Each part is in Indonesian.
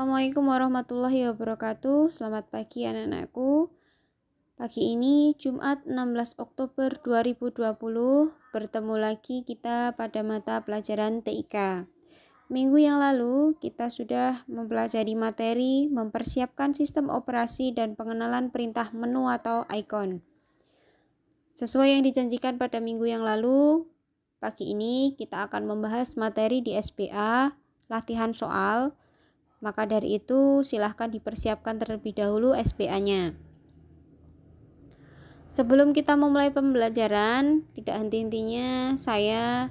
Assalamualaikum warahmatullahi wabarakatuh. Selamat pagi anak-anakku. Pagi ini Jumat 16 Oktober 2020 bertemu lagi kita pada mata pelajaran TIK. Minggu yang lalu kita sudah mempelajari materi mempersiapkan sistem operasi dan pengenalan perintah menu atau icon. Sesuai yang dijanjikan pada minggu yang lalu, pagi ini kita akan membahas materi di SPA, latihan soal. Maka dari itu silahkan dipersiapkan terlebih dahulu SPA-nya. Sebelum kita memulai pembelajaran, tidak henti-hentinya saya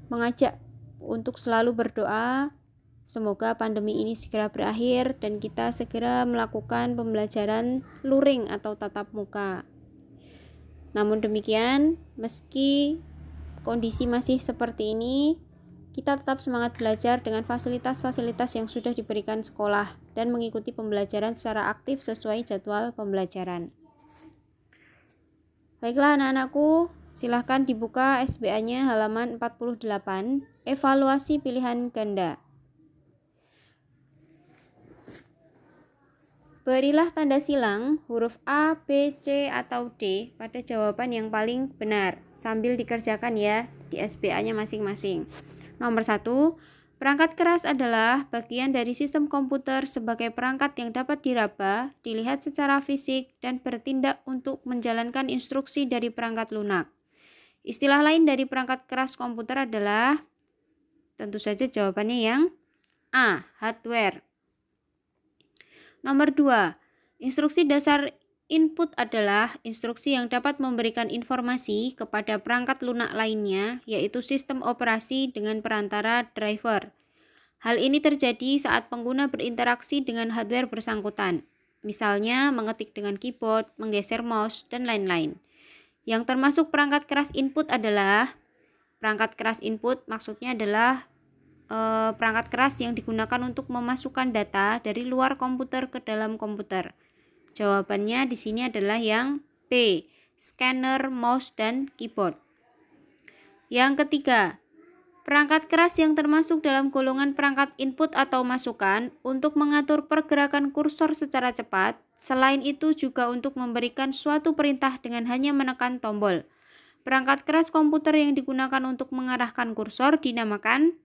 mengajak untuk selalu berdoa. Semoga pandemi ini segera berakhir dan kita segera melakukan pembelajaran luring atau tatap muka. Namun demikian, meski kondisi masih seperti ini, kita tetap semangat belajar dengan fasilitas-fasilitas yang sudah diberikan sekolah dan mengikuti pembelajaran secara aktif sesuai jadwal pembelajaran. Baiklah anak-anakku, silahkan dibuka SBA-nya halaman 48, evaluasi pilihan ganda. Berilah tanda silang huruf A, B, C, atau D pada jawaban yang paling benar. Sambil dikerjakan ya di SBA-nya masing-masing. Nomor 1, perangkat keras adalah bagian dari sistem komputer sebagai perangkat yang dapat diraba, dilihat secara fisik, dan bertindak untuk menjalankan instruksi dari perangkat lunak. Istilah lain dari perangkat keras komputer adalah, tentu saja jawabannya yang A, hardware. Nomor 2, instruksi dasar input adalah instruksi yang dapat memberikan informasi kepada perangkat lunak lainnya, yaitu sistem operasi dengan perantara driver. Hal ini terjadi saat pengguna berinteraksi dengan hardware bersangkutan, misalnya mengetik dengan keyboard, menggeser mouse, dan lain-lain. Yang termasuk perangkat keras input adalah, perangkat keras input maksudnya adalah perangkat keras yang digunakan untuk memasukkan data dari luar komputer ke dalam komputer. Jawabannya di sini adalah yang B, scanner, mouse, dan keyboard. Yang ketiga, perangkat keras yang termasuk dalam golongan perangkat input atau masukan untuk mengatur pergerakan kursor secara cepat, selain itu juga untuk memberikan suatu perintah dengan hanya menekan tombol. Perangkat keras komputer yang digunakan untuk mengarahkan kursor dinamakan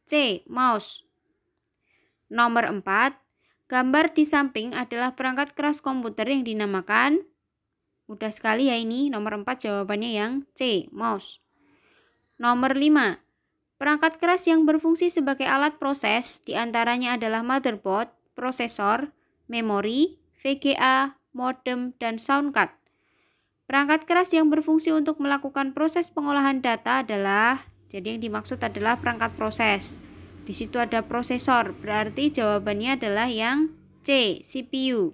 C, mouse. Nomor 4, gambar di samping adalah perangkat keras komputer yang dinamakan, mudah sekali ya ini, nomor 4 jawabannya yang C, mouse. Nomor 5, perangkat keras yang berfungsi sebagai alat proses diantaranya adalah motherboard, prosesor, memori, VGA, modem, dan sound card. Perangkat keras yang berfungsi untuk melakukan proses pengolahan data adalah, jadi yang dimaksud adalah perangkat proses. Di situ ada prosesor, berarti jawabannya adalah yang C, CPU.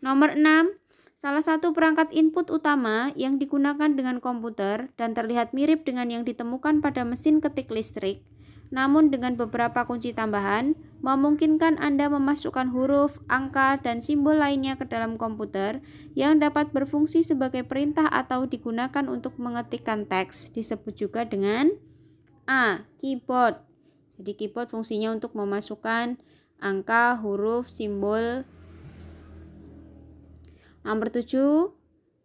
Nomor 6, salah satu perangkat input utama yang digunakan dengan komputer dan terlihat mirip dengan yang ditemukan pada mesin ketik listrik, namun dengan beberapa kunci tambahan, memungkinkan Anda memasukkan huruf, angka, dan simbol lainnya ke dalam komputer yang dapat berfungsi sebagai perintah atau digunakan untuk mengetikkan teks, disebut juga dengan A, keyboard. Jadi keyboard fungsinya untuk memasukkan angka, huruf, simbol. Nomor 7,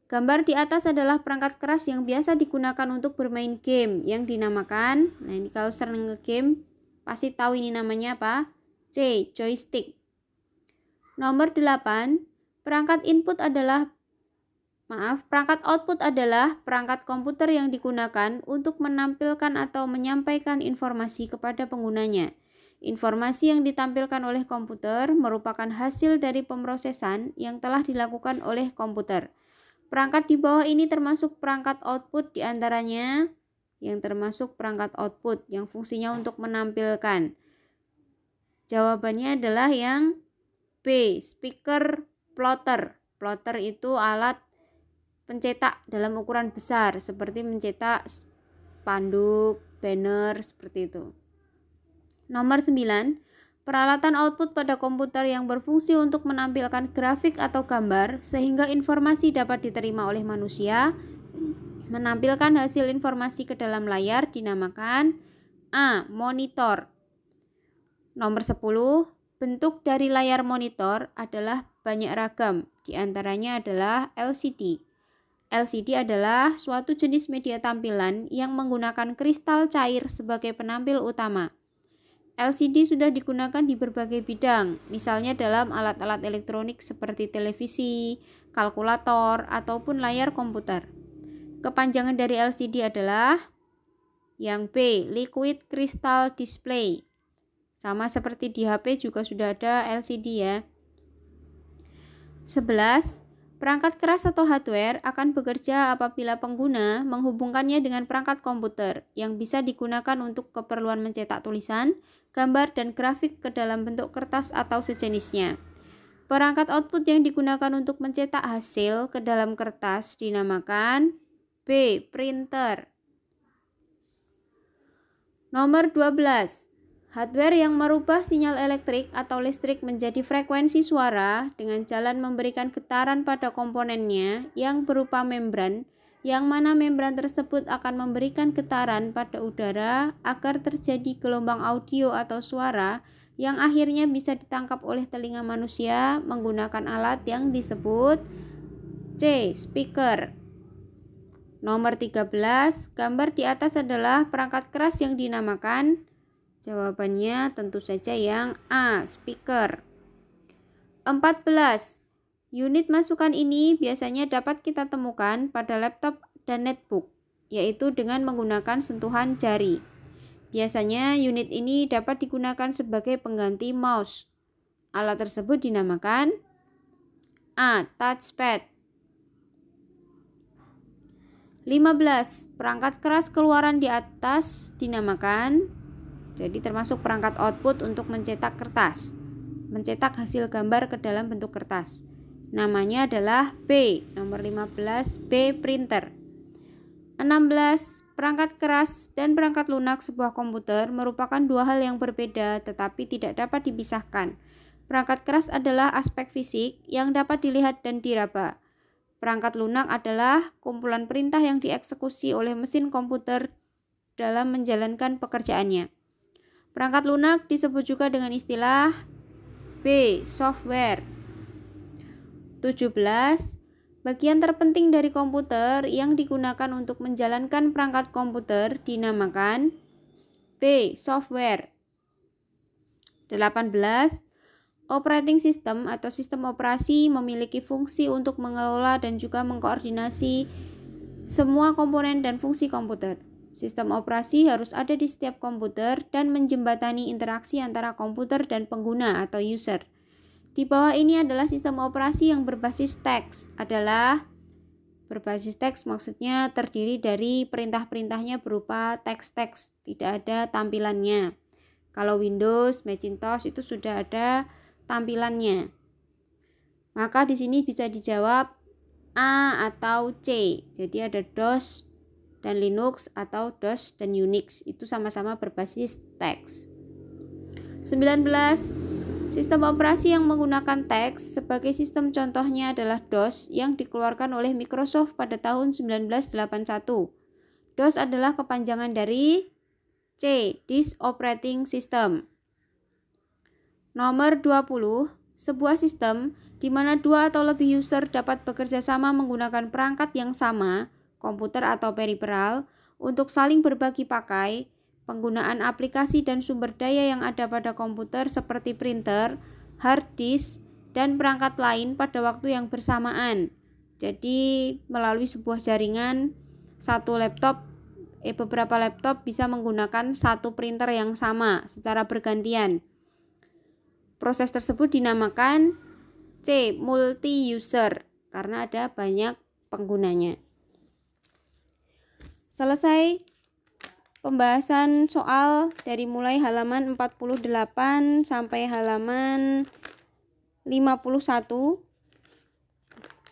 gambar di atas adalah perangkat keras yang biasa digunakan untuk bermain game yang dinamakan, nah ini kalau sering nge-game pasti tahu ini namanya apa? C, joystick. Nomor 8, perangkat output adalah perangkat komputer yang digunakan untuk menampilkan atau menyampaikan informasi kepada penggunanya. Informasi yang ditampilkan oleh komputer merupakan hasil dari pemrosesan yang telah dilakukan oleh komputer. Perangkat di bawah ini termasuk perangkat output, diantaranya yang termasuk perangkat output yang fungsinya untuk menampilkan. Jawabannya adalah yang B, speaker plotter. Plotter itu alat pencetak dalam ukuran besar, seperti mencetak spanduk, banner, seperti itu. Nomor 9, peralatan output pada komputer yang berfungsi untuk menampilkan grafik atau gambar sehingga informasi dapat diterima oleh manusia, menampilkan hasil informasi ke dalam layar dinamakan A, monitor. Nomor 10, Bentuk dari layar monitor adalah banyak ragam, di antaranya adalah LCD. LCD adalah suatu jenis media tampilan yang menggunakan kristal cair sebagai penampil utama. LCD sudah digunakan di berbagai bidang, misalnya dalam alat-alat elektronik seperti televisi, kalkulator, ataupun layar komputer. Kepanjangan dari LCD adalah yang B, Liquid Crystal Display. Sama seperti di HP juga sudah ada LCD ya. 11. Perangkat keras atau hardware akan bekerja apabila pengguna menghubungkannya dengan perangkat komputer yang bisa digunakan untuk keperluan mencetak tulisan, gambar, dan grafik ke dalam bentuk kertas atau sejenisnya. Perangkat output yang digunakan untuk mencetak hasil ke dalam kertas dinamakan B. Printer. Nomor 12. Hardware yang merubah sinyal elektrik atau listrik menjadi frekuensi suara dengan jalan memberikan getaran pada komponennya yang berupa membran, yang mana membran tersebut akan memberikan getaran pada udara agar terjadi gelombang audio atau suara yang akhirnya bisa ditangkap oleh telinga manusia menggunakan alat yang disebut C. Speaker. Nomor 13, gambar di atas adalah perangkat keras yang dinamakan. Jawabannya tentu saja yang A, speaker. 14. Unit masukan ini biasanya dapat kita temukan pada laptop dan netbook, yaitu dengan menggunakan sentuhan jari. Biasanya unit ini dapat digunakan sebagai pengganti mouse. Alat tersebut dinamakan A, touchpad. 15. Perangkat keras keluaran di atas dinamakan, jadi termasuk perangkat output untuk mencetak kertas, mencetak hasil gambar ke dalam bentuk kertas. Namanya adalah B, nomor 15, B printer. 16. Perangkat keras dan perangkat lunak sebuah komputer merupakan dua hal yang berbeda tetapi tidak dapat dipisahkan. Perangkat keras adalah aspek fisik yang dapat dilihat dan diraba. Perangkat lunak adalah kumpulan perintah yang dieksekusi oleh mesin komputer dalam menjalankan pekerjaannya. Perangkat lunak disebut juga dengan istilah B. Software. 17. Bagian terpenting dari komputer yang digunakan untuk menjalankan perangkat komputer dinamakan B. Software. 18. Operating system atau sistem operasi memiliki fungsi untuk mengelola dan juga mengkoordinasi semua komponen dan fungsi komputer. Sistem operasi harus ada di setiap komputer dan menjembatani interaksi antara komputer dan pengguna atau user. Di bawah ini adalah sistem operasi yang berbasis teks. Berbasis teks maksudnya terdiri dari perintah-perintahnya berupa teks-teks, tidak ada tampilannya. Kalau Windows, Macintosh itu sudah ada tampilannya. Maka di sini bisa dijawab A atau C. Jadi ada DOS dan Linux atau DOS dan Unix, itu sama-sama berbasis teks. 19. Sistem operasi yang menggunakan teks sebagai sistem contohnya adalah DOS yang dikeluarkan oleh Microsoft pada tahun 1981. DOS adalah kepanjangan dari C, Disk Operating System. Nomor 20. Sebuah sistem di mana dua atau lebih user dapat bekerja sama menggunakan perangkat yang sama, komputer atau periperal, untuk saling berbagi pakai. Penggunaan aplikasi dan sumber daya yang ada pada komputer seperti printer, hard disk, dan perangkat lain pada waktu yang bersamaan. Jadi melalui sebuah jaringan, beberapa laptop bisa menggunakan satu printer yang sama secara bergantian. Proses tersebut dinamakan C, multi-user, karena ada banyak penggunanya. Selesai pembahasan soal dari mulai halaman 48 sampai halaman 51.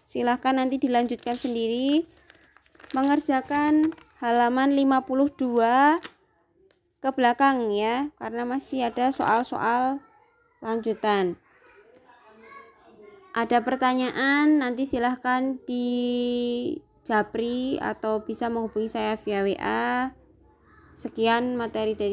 Silahkan nanti dilanjutkan sendiri mengerjakan halaman 52 ke belakang ya, karena masih ada soal-soal lanjutan. Ada pertanyaan nanti silahkan di Japri atau bisa menghubungi saya via WA. Sekian materi dari